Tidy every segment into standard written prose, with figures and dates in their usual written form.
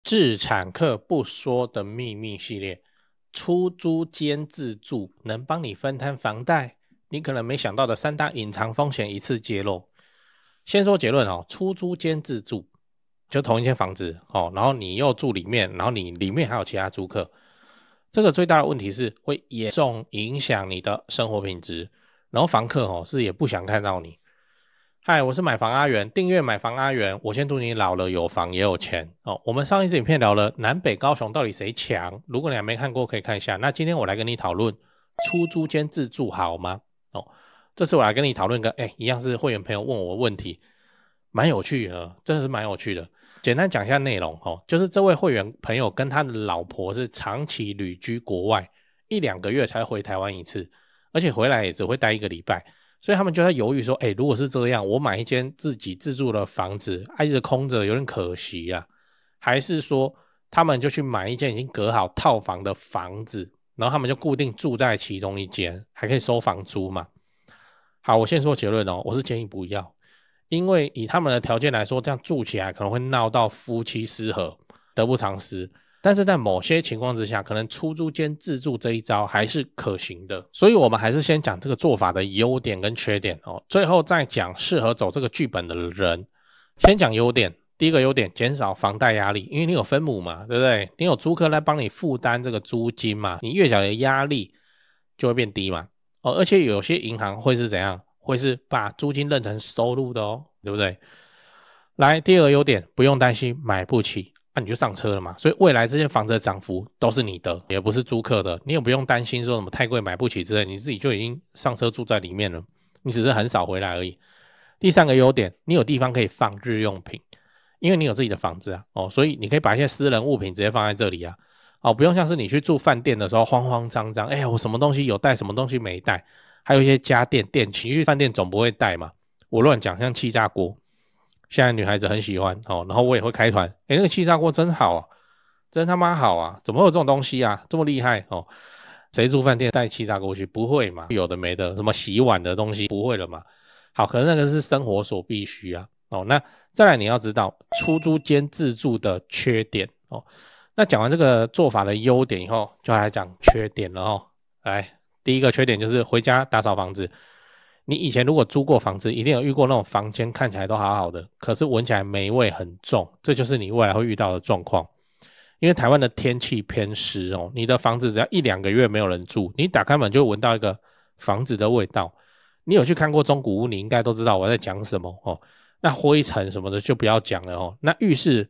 置產客不說的秘密系列，出租兼自住能幫你分攤房貸，你可能沒想到的3大隱藏風險一次揭露。先說結論哦，出租兼自住就同一間房子哦，然後你又住裡面，然後你裡面還有其他租客，這個最大的問題是會嚴重影響你的生活品質，然後房客哦是也不想看到你。嗨，我是買房阿元，訂閱買房阿元，我先祝你老了有房也有錢哦。我們上一次影片聊了南北高雄到底誰強，如果你還沒看過可以看一下。那今天我來跟你討論出租兼自住好嗎？哦，這次我來跟你討論個一樣是會員朋友問我的問題，蠻有趣的，真的是蠻有趣的。簡單講一下內容哦，就是這位會員朋友跟他的老婆是長期旅居國外，1-2個月才回台灣一次，而且回來也只會待1個禮拜。所以他們就在猶豫說，如果是這樣，我買一間自己自住的房子，一直空着有點可惜啊。還是說他們就去買一間已經隔好套房的房子，然後他們就固定住在其中一間，還可以收房租嘛。好，我先說結論哦，我是建議不要，因為以他們的条件來說，這樣住起來可能會鬧到夫妻失和，得不償失。但是在某些情況之下，可能出租兼自住這一招還是可行的，所以我們還是先講這個做法的優點跟缺點哦，最後再講適合走這個劇本的人。先講優點，第一個優點，減少房貸壓力，因為你有分母嘛，對不對？你有租客來幫你負擔這個租金嘛，你月繳的壓力就會變低嘛。哦，而且有些銀行會是怎樣？會是把租金認成收入的哦，對不對？來，第二個優點，不用擔心買不起。你就上車了嘛，所以未來這間房子的漲幅都是你的，也不是租客的，你也不用擔心說什麼太貴買不起之類，你自己就已經上車住在裡面了，你只是很少回來而已。第三個優點，你有地方可以放日用品，因為你有自己的房子啊，所以你可以把一些私人物品直接放在這裡啊，不用像是你去住飯店的時候慌慌張張，我什麼東西有帶，什麼東西沒帶，還有一些家電電器，去飯店總不會帶嘛，我亂講，像氣炸鍋。現在女孩子很喜歡然後我也會開團，那個氣炸鍋真好啊，真他媽好啊，怎麼會有這種東西啊，這麼厲害誰住飯店帶氣炸鍋去？不會嘛，有的沒的，什麼洗碗的東西不會了嘛。好，可是那個是生活所必須啊那再來你要知道出租兼自住的缺點那講完這個做法的優點以後，就來講缺點了來，第一個缺點就是回家打掃房子。你以前如果租過房子，一定有遇過那種房間看起來都好好的，可是聞起來霉味很重，這就是你未來會遇到的狀況。因為台灣的天氣偏濕你的房子只要1-2個月沒有人住，你打開門就會聞到一個房子的味道。你有去看過中古屋，你應該都知道我在講什麼那灰塵什麼的就不要講了那浴室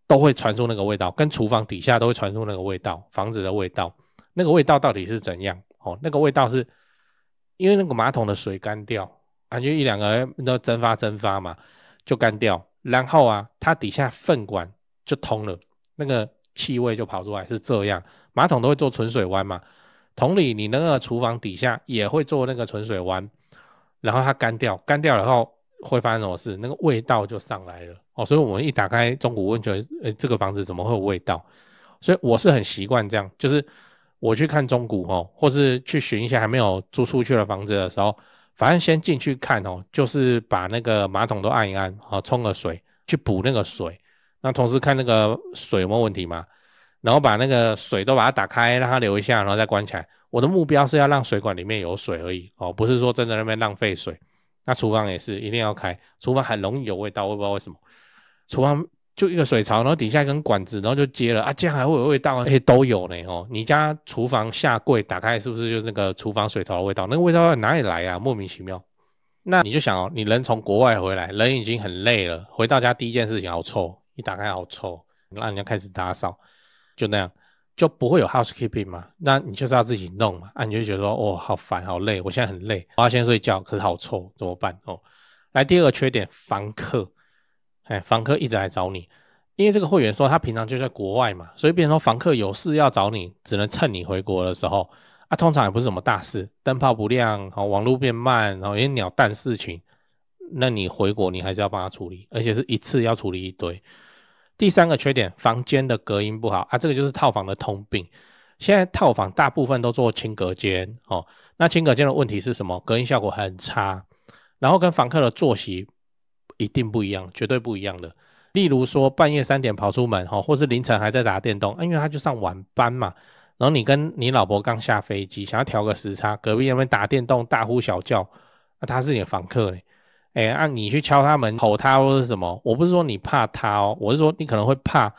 都會傳出那個味道，跟廚房底下都會傳出那個味道，房子的味道。那個味道到底是怎樣那個味道是因為那個馬桶的水乾掉就1-2個月都蒸發嘛，就乾掉，然後它底下糞管就通了，那個氣味就跑出來，是這樣。馬桶都會做存水彎嘛，同理你那個廚房底下也會做那個存水彎，然後它乾掉了後會發生什麼事？那個味道就上來了所以我們一打開中古屋覺得這個房子怎麼會有味道？所以我是很習慣這樣，就是我去看中古或是去尋一些還沒有租出去的房子的時候，反正先進去看就是把那個馬桶都按一按沖個水去補那個水，那同時看那個水有沒有問題嘛，然後把那個水都把它打開讓它流一下，然後再關起來。我的目標是要讓水管裡面有水而已不是說真的在那邊浪費水。那廚房也是一定要開，廚房很容易有味道，我不知道為什麼。廚房就一個水槽，然後底下一根管子，然後就接了這樣還會有味道都有呢你家廚房下櫃打開是不是就是那個廚房水槽的味道？那個味道哪裡來啊？莫名其妙。那你就想你人從國外回來，人已經很累了，回到家第一件事情好臭，一打開好臭，讓人家開始打掃，就那樣就不會有 housekeeping 嘛。那你就是要自己弄嘛，你就覺得說好煩好累，我現在很累，我要先睡覺，可是好臭，怎麼辦來，第二個缺點，房客房客一直來找你，因為這個會員說他平常就在國外嘛，所以變成說房客有事要找你，只能趁你回國的時候通常也不是什麼大事，燈泡不亮網絡變慢一些鳥蛋事情，那你回國你還是要幫他處理，而且是一次要處理一堆。第三個缺點，房間的隔音不好这個就是套房的通病。現在套房大部分都做輕隔間那輕隔間的問題是什麼？隔音效果很差，然後跟房客的作息一定不一樣，絕對不一樣的。例如說半夜3點跑出門，或是凌晨還在打電動，因為他就上晚班嘛。然後你跟你老婆剛下飛機，想要調個時差，隔壁那邊打電動大呼小叫，他是你的訪客你去敲他門吼他或是什麼，我不是說你怕他我是說你可能會怕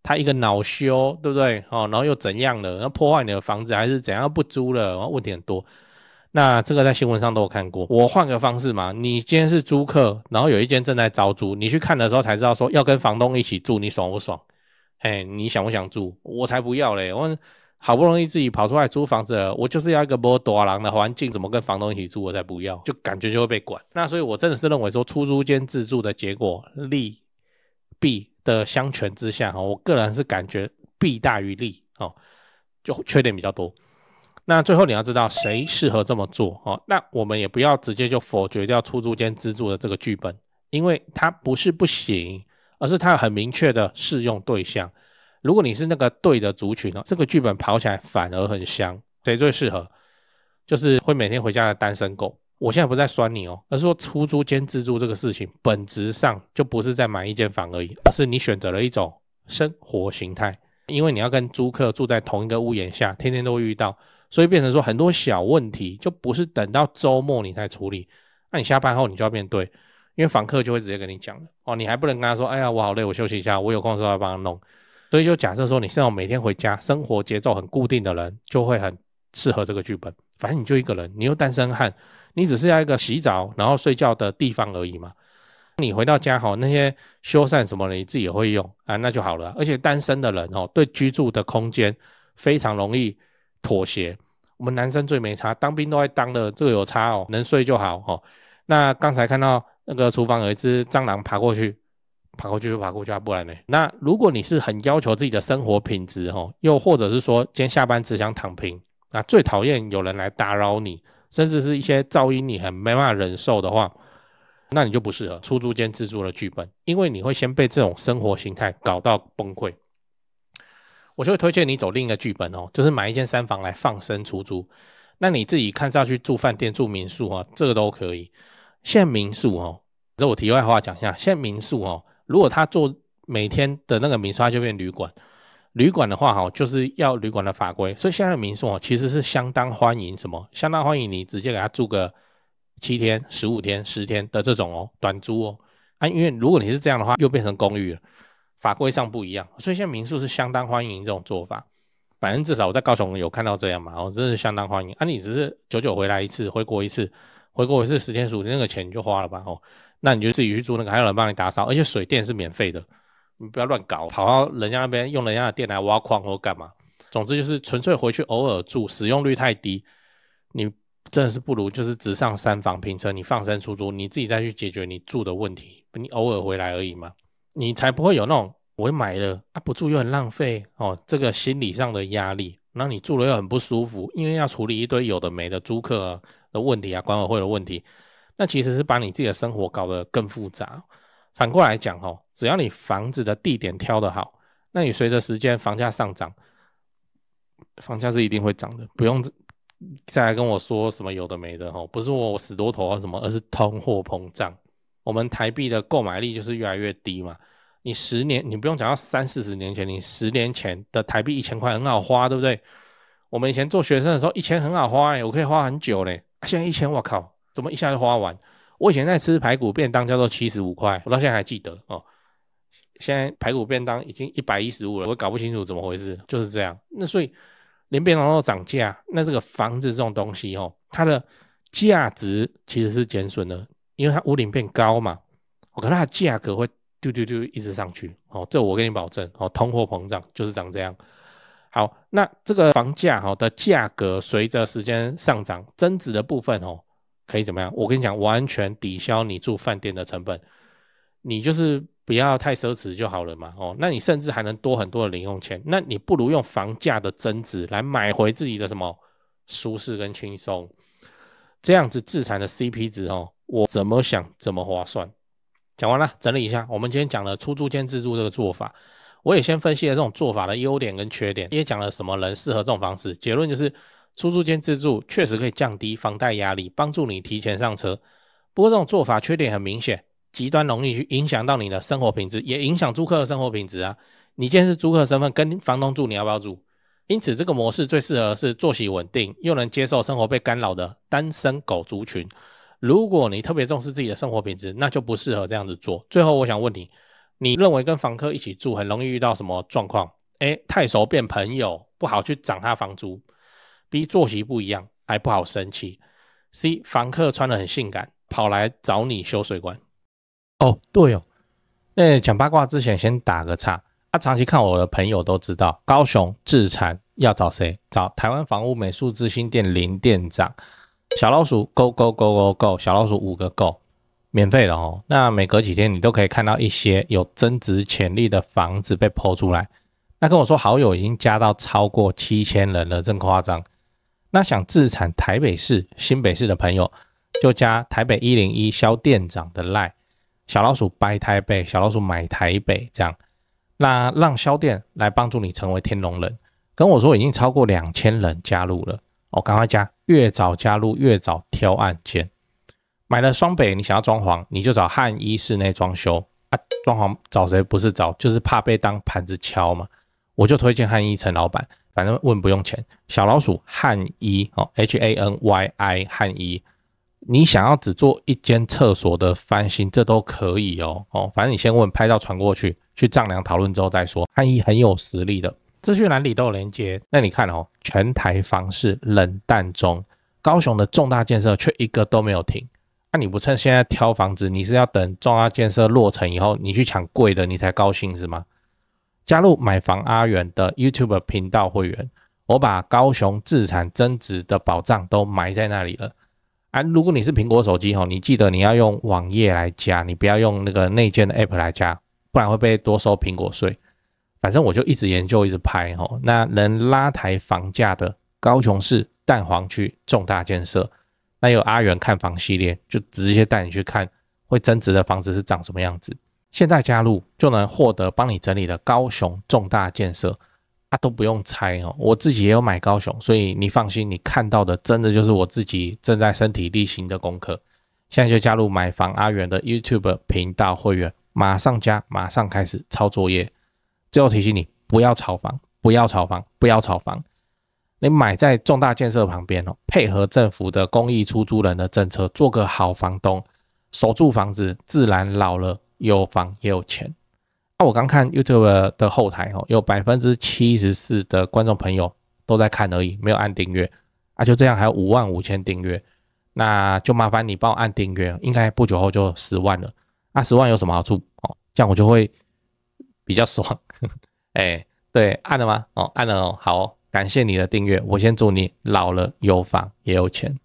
他一個惱羞，對不對？然後又怎樣了？然後破壞你的房子還是怎樣不租了？然後問題很多。那這個在新聞上都有看過。我換個方式嘛，你今天是租客，然後有一間正在招租，你去看的時候才知道說要跟房東一起住，你爽不爽？你想不想住？我才不要嘞！我好不容易自己跑出來租房子了，我就是要一個沒大人的環境，怎麼跟房東一起住？我才不要，就感覺就會被管。那所以我真的是認為說，出租兼自住的結果利弊的相權之下，我個人是感覺弊大於利，就缺點比較多。那最後你要知道誰適合這麼做，那我們也不要直接就否決掉出租兼自住的這個劇本，因為它不是不行，而是它有很明確的適用對象。如果你是那個對的族群，這個劇本跑起來反而很香。誰最適合？就是会每天回家的單身狗。我現在不是在酸你而是說出租兼自住這個事情本質上就不是在買一間房而已，而是你選擇了一種生活形態。因為你要跟租客住在同一個屋檐下，天天都會遇到，所以變成說很多小問題就不是等到周末你才處理，那你下班後你就要面對，因為房客就會直接跟你講了你還不能跟他說，哎呀我好累，我休息一下，我有空的時候要幫他弄。所以就假設說你是那種每天回家生活節奏很固定的人，就会很適合这個劇本。反正你就一個人，你又單身漢，你只是要一個洗澡然後睡覺的地方而已嘛。你回到家那些修繕什麼的你自己也會用那就好了。而且單身的人對居住的空間非常容易妥協。我們男生最沒差，當兵都在當的，這個有差能睡就好那剛才看到那個廚房有一隻蟑螂爬過去就爬過去不然呢？那如果你是很要求自己的生活品質又或者是說今天下班只想躺平，那最討厭有人來打擾你，甚至是一些噪音你很沒辦法忍受的話，那你就不適合出租兼自住的劇本，因為你會先被這種生活形態搞到崩潰。我就會推薦你走另一個劇本就是買一間3房來放生出租。那你自己看是要去住飯店住民宿這個都可以。現在民宿這我題外話講一下，現在民宿如果他做每天的那個民宿，他就變旅館。旅館的話就是要旅館的法規，所以現在的民宿其實是相當歡迎什麼？相當歡迎你直接給他住個7天、15天、10天的這種短租因為如果你是這樣的話，又變成公寓了，法規上不一樣，所以現在民宿是相當歡迎這種做法。反正至少我在高雄有看到這樣嘛，真的是相當歡迎。你只是久久回來一次，回國一次10天15天，那個錢你就花了吧那你就自己去住那個，還有人幫你打掃，而且水電是免費的，你不要亂搞，跑到人家那邊用人家的電來挖礦或幹嘛。總之就是純粹回去偶爾住，使用率太低，你真的是不如就是直上3房平車，你放生出租，你自己再去解決你住的問題，你偶爾回來而已嘛，你才不會有那種我買了不住又很浪費這個心理上的壓力，然後你住了又很不舒服，因為要處理一堆有的沒的租客的問題管委會的問題。那其實是把你自己的生活搞得更複雜。反過來講只要你房子的地點挑得好，那你隨着時間房價上漲，房價是一定會漲的，不用再來跟我說什麼有的沒的不是我死多頭什麼，而是通貨膨脹。我們台幣的購買力就是越來越低嘛。你10年，你不用講到30-40年前，你10年前的台幣1000塊很好花，对不對？我們以前做學生的時候1000很好花我可以花很久嘞。現在1000我靠，怎麼一下就花完？我以前在吃排骨便當叫做75塊，我到現在還記得現在排骨便當已經115了，我搞不清楚怎麼回事，就是這樣。那所以連便當都漲價，那這個房子這種東西它的價值其實是減損的，因為它屋齡變高嘛，可能它的價格會丟一直上去這我跟你保證通貨膨脹就是長這樣。好，那這個房價的價格隨着時間上漲，增值的部分可以怎麼樣？我跟你講，完全抵消你住飯店的成本，你就是不要太奢侈就好了嘛那你甚至還能多很多的零用錢，那你不如用房價的增值來買回自己的什麼舒適跟輕鬆，這樣子自產的 CP 值我怎麼想怎麼划算。講完了，整理一下，我們今天講了出租兼自住這個做法，我也先分析了這種做法的優點跟缺點，也講了什麼人適合這種方式。結論就是出租兼自住確實可以降低房貸壓力，幫助你提前上車。不過這種做法缺點很明顯，極端容易去影響到你的生活品質，也影響租客的生活品質啊。你今天是租客的身份，跟房東住，你要不要住？因此，这個模式最適合的是作息穩定又能接受生活被干擾的單身狗族群。如果你特別重視自己的生活品質，那就不適合這樣子做。最後，我想問你，你認為跟房客一起住很容易遇到什麼狀況？太熟變朋友，不好去漲他房租。B 作息不一樣，還不好生氣。C 房客穿得很性感，跑來找你修水管。對哦，講八卦之前先打個岔。長期看我的朋友都知道，高雄置產要找誰？找台灣房屋美術之星店林店長。小老鼠 go go go go go， 小老鼠5個 go， 免費的哦。那每隔幾天你都可以看到一些有增值潛力的房子被 po 出來。那跟我說好友已經加到超過7000人了，真誇張。那想置產台北市、新北市的朋友，就加台北101蕭店長的 LINE， 小老鼠 buy 台北，小老鼠買台北這樣。那讓蕭店來幫助你成為天龍人。跟我說已經超過2000人加入了，趕快加，越早加入越早挑案件。買了雙北，你想要裝潢，你就找漢一室內裝修啊。裝潢找誰？不是找，就是怕被當盤子敲嘛。我就推薦漢一陳老闆，反正問不用錢。小老鼠漢一HANYI 漢一，你想要只做一間廁所的翻新，這都可以哦。反正你先問，拍照傳過去。去丈量討論之後再說，漢一很有實力的，資訊欄裡都有連結。那你看全台房市冷淡中，高雄的重大建設卻一個都沒有停。那你不趁現在挑房子，你是要等重大建設落成以後，你去搶貴的，你才高興是嗎？加入買房阿元的 YouTube 頻道會員，我把高雄置產增值的寶藏都埋在那裡了。如果你是蘋果手機，你記得你要用網頁來加，你不要用那個內建的 App 來加。不然會被多收蘋果稅。反正我就一直研究一直拍那能拉抬房價的高雄市蛋黃區重大建設，那有阿元看房系列，就直接帶你去看會增值的房子是長什麼樣子。現在加入就能獲得幫你整理的高雄重大建設都不用猜我自己也有買高雄，所以你放心，你看到的真的就是我自己正在身體力行的功課。現在就加入買房阿元的 YouTube 頻道會員。馬上加，馬上開始抄作業。最後提醒你，不要炒房，不要炒房，不要炒房。你買在重大建設旁邊配合政府的公益出租人的政策，做個好房東，守住房子，自然老了有房也有錢。我剛看 YouTube 的後台有 74% 的觀眾朋友都在看而已，沒有按訂閱就這樣還有55000訂閱，那就麻煩你幫我按訂閱，應該不久後就10萬了。10萬有什麼好處？這樣我就會比較爽。對，按了嗎？按了好，感謝你的訂閱。我先祝你老了有房也有錢。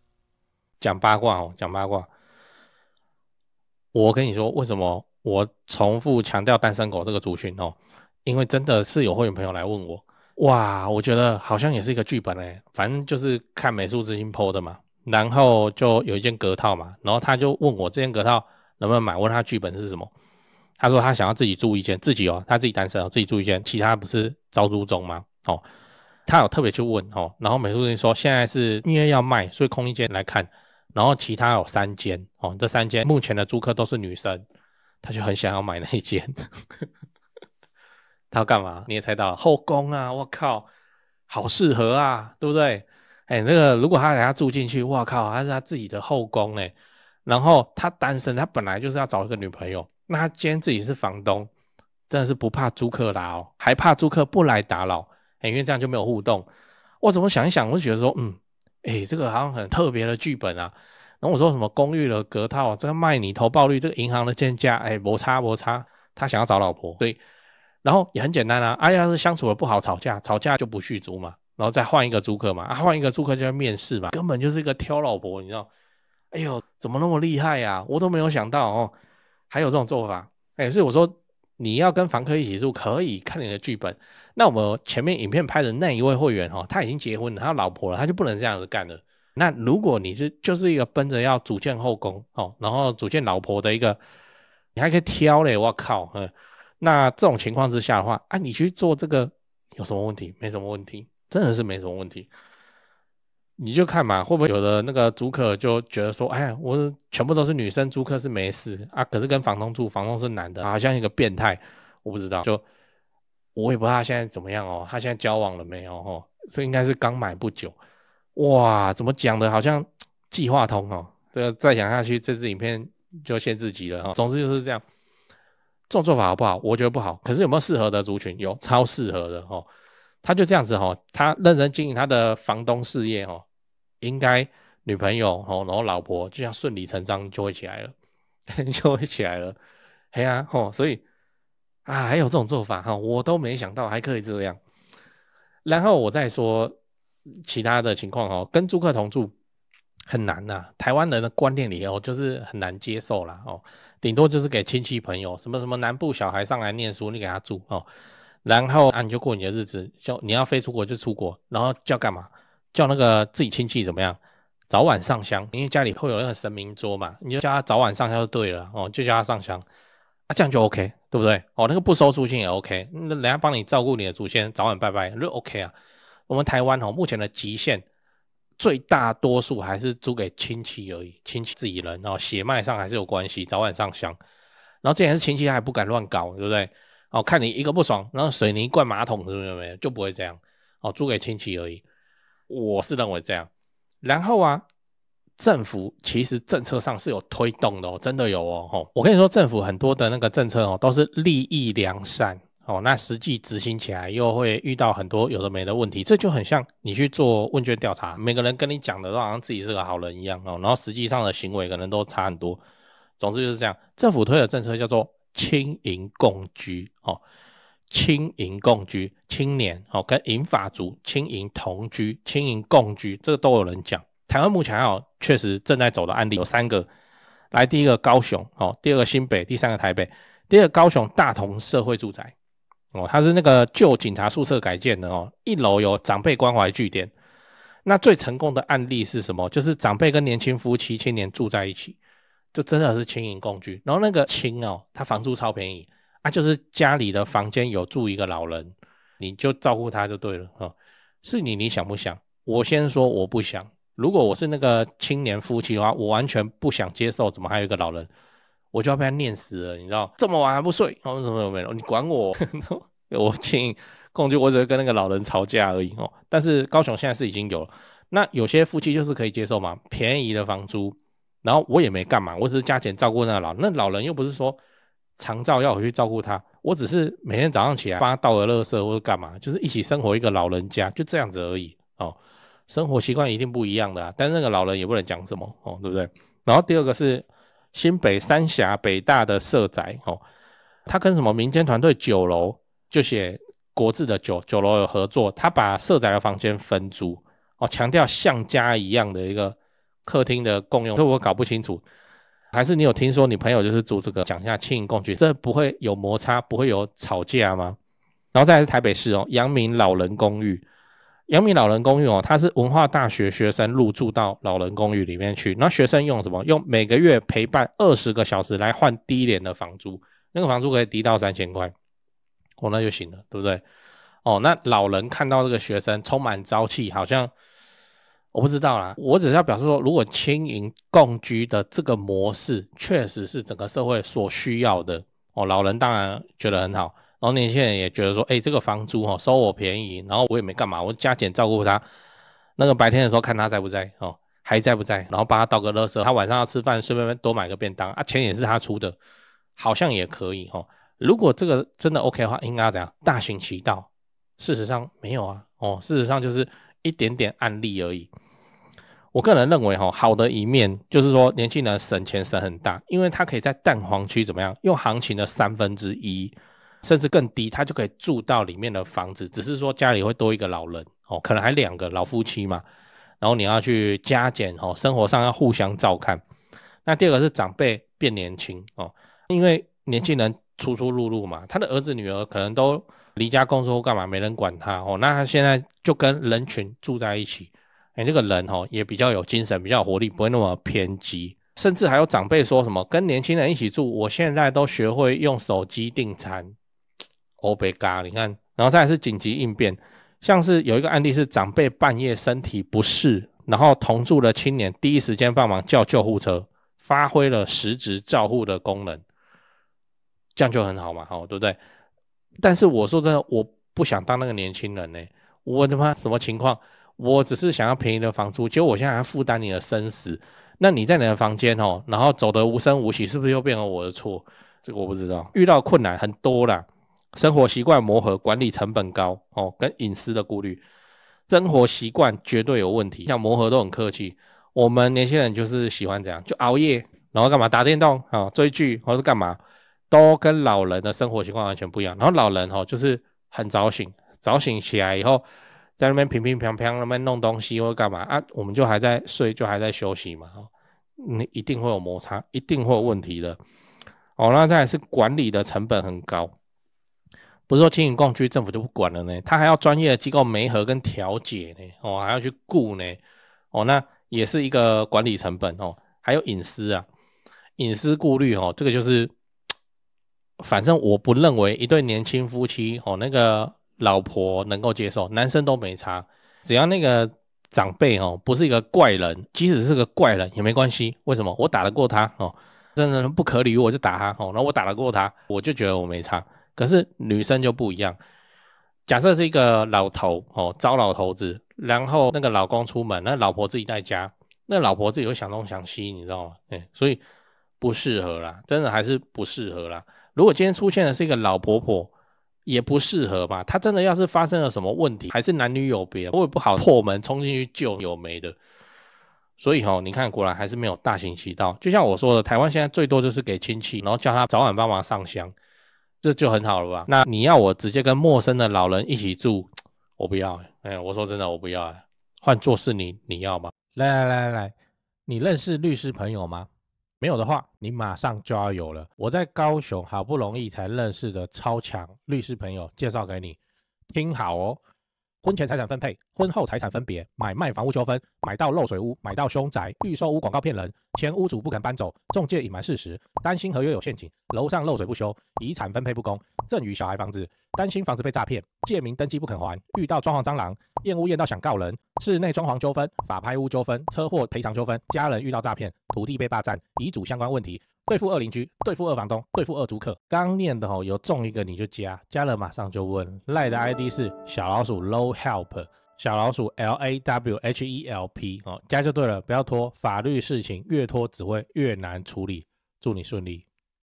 講八卦講八卦。我跟你說，為什麼我重複強調單身狗這個族群因為真的是有會員朋友來問我，哇，我覺得好像也是一個劇本反正就是看美術之星 po 的嘛，然後就有一件隔套嘛，然後他就問我這件隔套能不能買？問他劇本是什麼？他說他想要自己住一間，自己他自己单身自己住一間，其他不是招租中嗎？他有特別去問然後美術師說現在是因為要賣，所以空一間來看，然後其他有3間這3間目前的租客都是女生，他就很想要買那一間。他要幹嘛？你也猜到了，後宮啊！我靠，好適合啊，對不對？那個如果他給他住進去，我靠，他是他自己的後宮然後他單身，他本來就是要找一個女朋友，那他今天自己是房東，真的是不怕租客打擾，還怕租客不來打擾，因為這樣就沒有互動。我怎麼想一想，我就覺得說，這個好像很特別的劇本啊。然後我說什麼公寓的隔套，這個賣你投報率，這個銀行的鑑價，沒差，他想要找老婆，對。然後也很簡單啊，要是相處的不好，吵架就不續租嘛，然後再換一個租客嘛，換一個租客就要面試嘛，根本就是一個挑老婆，你知道。哎呦，怎麼那麼厲害啊？我都沒有想到還有這種做法。所以我說你要跟房客一起住，可以看你的劇本。那我們前面影片拍的那一位會員他已經結婚了，他有老婆了，他就不能這樣子幹了。那如果你就是一個奔着要組建後宮然後組建老婆的一個，你還可以挑嘞，我靠，那這種情況之下的話你去做這個有什麼問題？沒什麼問題，真的是沒什麼問題。你就看嘛，會不會有的那個租客就覺得說，哎呀，我全部都是女生租客是沒事啊，可是跟房東住，房東是男的，好像一個變態，我不知道，就我也不知道他現在怎麼樣哦，他現在交往了沒有哦？這應該是剛買不久，哇，怎麼講的，好像計劃通哦，這個再講下去，這支影片就限制級了哦。總之就是這樣，這種做法好不好？我覺得不好，可是有沒有適合的族群？有，超適合的哦。他就這樣子哦，他認真經營他的房東事業哦，應該女朋友哦，然後老婆就像順理成章就會起來了，就會起來了，嘿啊哦，所以啊還有這種做法哈，我都沒想到還可以這樣。然後我再說其他的情況哦，跟租客同住很難吶，台灣人的觀念裡哦，就是很難接受啦哦，頂多就是給親戚朋友，什麼什麼南部小孩上來念書，你給他住哦。然後你就過你的日子，就你要飛出國就出國，然後叫幹嘛？叫那個自己親戚怎麼樣？早晚上香，因為家裡會有那個神明桌嘛，你就叫他早晚上香就對了哦，就叫他上香啊，這樣就 OK， 對不對？哦，那個不收租金也 OK， 那人家幫你照顧你的祖先，早晚拜拜就 OK 啊。我們台灣哦，目前的極限最大多數還是租給親戚而已，親戚自己人哦，血脈上還是有關係，早晚上香。然後這也是親戚還不敢亂搞，對不對？哦，看你一個不爽，然後水泥灌馬桶，是不是？就不會這樣。哦，租給親戚而已，我是認為這樣。然後啊，政府其實政策上是有推動的哦，真的有哦。我跟你說，政府很多的那個政策哦，都是立意良善哦，那實際執行起來又會遇到很多有的沒的問題。這就很像你去做問卷調查，每個人跟你講的都好像自己是個好人一樣哦，然後實際上的行為可能都差很多。總之就是這樣，政府推的政策叫做青銀共居哦，青銀共居，青年哦跟銀髮族青銀同居，青銀共居，這個都有人講。台灣目前還有確實正在走的案例有3個，來第一個高雄哦，第二個新北，第3個台北。第二個高雄大同社會住宅哦，它是那個舊警察宿舍改建的哦，1樓有長輩關懷據點。那最成功的案例是什麼？就是長輩跟年輕夫妻青年住在一起。就真的是青銀共居，然後那個青哦，他房租超便宜啊，就是家裡的房間有住一個老人，你就照顧他就對了哦。是你想不想？我先說我不想。如果我是那個青年夫妻的話，我完全不想接受，怎麼還有一個老人，我就要被他念死了，你知道？這麼晚還不睡，哦，什麼都沒有，你管我？我青銀共居，我只會跟那個老人吵架而已哦。但是高雄現在是已經有了，那有些夫妻就是可以接受嘛，便宜的房租。然後我也沒幹嘛，我只是加減照顧那個老人，那老人又不是說長照要我去照顧他，我只是每天早上起來幫他倒個垃圾或者幹嘛，就是一起生活一個老人家，就這樣子而已哦。生活習慣一定不一樣的啊，但是那個老人也不能講什麼哦，對不對？然後第二個是新北三峽北大的社宅哦，他跟什麼民間團隊9樓就寫國字的9樓有合作，他把社宅的房間分租哦，強調像家一樣的一個客廳的共用，這我搞不清楚。還是你有聽說你朋友就是住這個？講一下青銀共居，這不會有摩擦，不會有吵架嗎？然後再來是台北市哦，陽明老人公寓。陽明老人公寓哦，它是文化大學學生入住到老人公寓裡面去，那學生用什麼？用每個月陪伴20個小時來換低廉的房租，那個房租可以低到3000塊，哦，那就行了，對不對？哦，那老人看到這個學生充滿朝氣，好像。我不知道啦，我只是要表示說，如果青銀共居的這個模式確實是整個社會所需要的哦，老人當然覺得很好，然後年輕人也覺得說，這個房租收我便宜，然後我也沒幹嘛，我加減照顧他，那個白天的時候看他在不在哦，還在不在，然後幫他倒個垃圾，他晚上要吃飯順便多買個便當啊，錢也是他出的，好像也可以哦。如果這個真的 OK 的話，應該要怎樣？大行其道。事實上沒有啊，哦，事實上就是一點點案例而已。我個人認為好的一面就是說年輕人省錢省很大，因為他可以在蛋黃區怎麼樣，用行情的1/3甚至更低，他就可以住到裡面的房子，只是說家裡會多一個老人哦，可能還2個老夫妻嘛，然後你要去加減哦，生活上要互相照看。那第二個是長輩變年輕哦，因為年輕人出出入入嘛，他的兒子女兒可能都離家工作或幹嘛，沒人管他哦，那他現在就跟人群住在一起。這個人也比較有精神，比較有活力，不會那麼偏激。甚至還有長輩說什麼跟年輕人一起住，我現在都學會用手機訂餐。歐北嘎，你看，然後再來是緊急應變，像是有一個案例是長輩半夜身體不適，然後同住的青年第一時間幫忙叫救護車，發揮了實質照護的功能，這樣就很好嘛，對不對？但是我說真的，我不想當那個年輕人呢。我他媽什麼情況？我只是想要便宜的房租，結果我現在還要負擔你的生死。那你在你的房間然後走得無聲無息，是不是又變成我的錯？這個我不知道。遇到困難很多啦，生活習慣磨合，管理成本高跟隱私的顧慮，生活習慣絕對有問題。像磨合都很客氣，我們年輕人就是喜歡這樣，就熬夜，然後幹嘛打電動追劇，或者幹嘛，都跟老人的生活習慣完全不一樣。然後老人就是很早醒，早醒起來以後，在那邊乒乒乓乓那邊弄東西或幹嘛啊，我們就還在睡，就還在休息嘛，你一定會有摩擦，一定會有問題的。那再來是管理的成本很高，不是說親鄰共居政府就不管了呢，他還要專業的機構媒合跟調解呢，還要去顧呢，那也是一個管理成本還有隱私啊，隱私顧慮這個就是反正我不認為一對年輕夫妻那個老婆能夠接受，男生都沒差，只要那個長輩不是一個怪人，即使是個怪人也沒關係。為什麼？我打得過他真的不可理喻我就打他然後我打得過他，我就覺得我沒差。可是女生就不一樣，假設是一個老頭糟老頭子，然後那個老公出門，那老婆自己在家，那老婆自己會想東想西，你知道嗎？所以不適合啦，真的還是不適合啦。如果今天出現的是一個老婆婆，也不適合吧？她真的要是發生了什麼問題，還是男女有別，我也不好破門衝進去救有沒的。所以你看，果然還是沒有大行其道。就像我說的，台灣現在最多就是給親戚，然後叫他早晚幫忙上香，這就很好了吧？那你要我直接跟陌生的老人一起住，我不要。我說真的，我不要。換作是你要嗎？來，你認識律師朋友嗎？沒有的話，你馬上就要有了。我在高雄好不容易才認識的超強律師朋友介紹給你，聽好哦。婚前財產分配、婚後財產分別、買賣房屋糾紛、買到漏水屋、買到凶宅、預售屋廣告騙人、前屋主不肯搬走、仲介隱瞞事實、擔心合約有陷阱、樓上漏水不修、遺產分配不公、贈與小孩房子、擔心房子被詐騙、借名登記不肯還、遇到裝潢蟑螂、驗屋驗到想告人、室內裝潢糾紛、法拍屋糾紛、車禍賠償糾紛、家人遇到詐騙、土地被霸佔、遺囑相關問題、對付二鄰居、對付二房東、對付二租客。剛念的有中一個你就加了馬上就問。賴的 ID 是小老鼠 low help， 小老鼠 LAWHELP 加就對了，不要拖，法律事情越拖只會越難處理。祝你順利。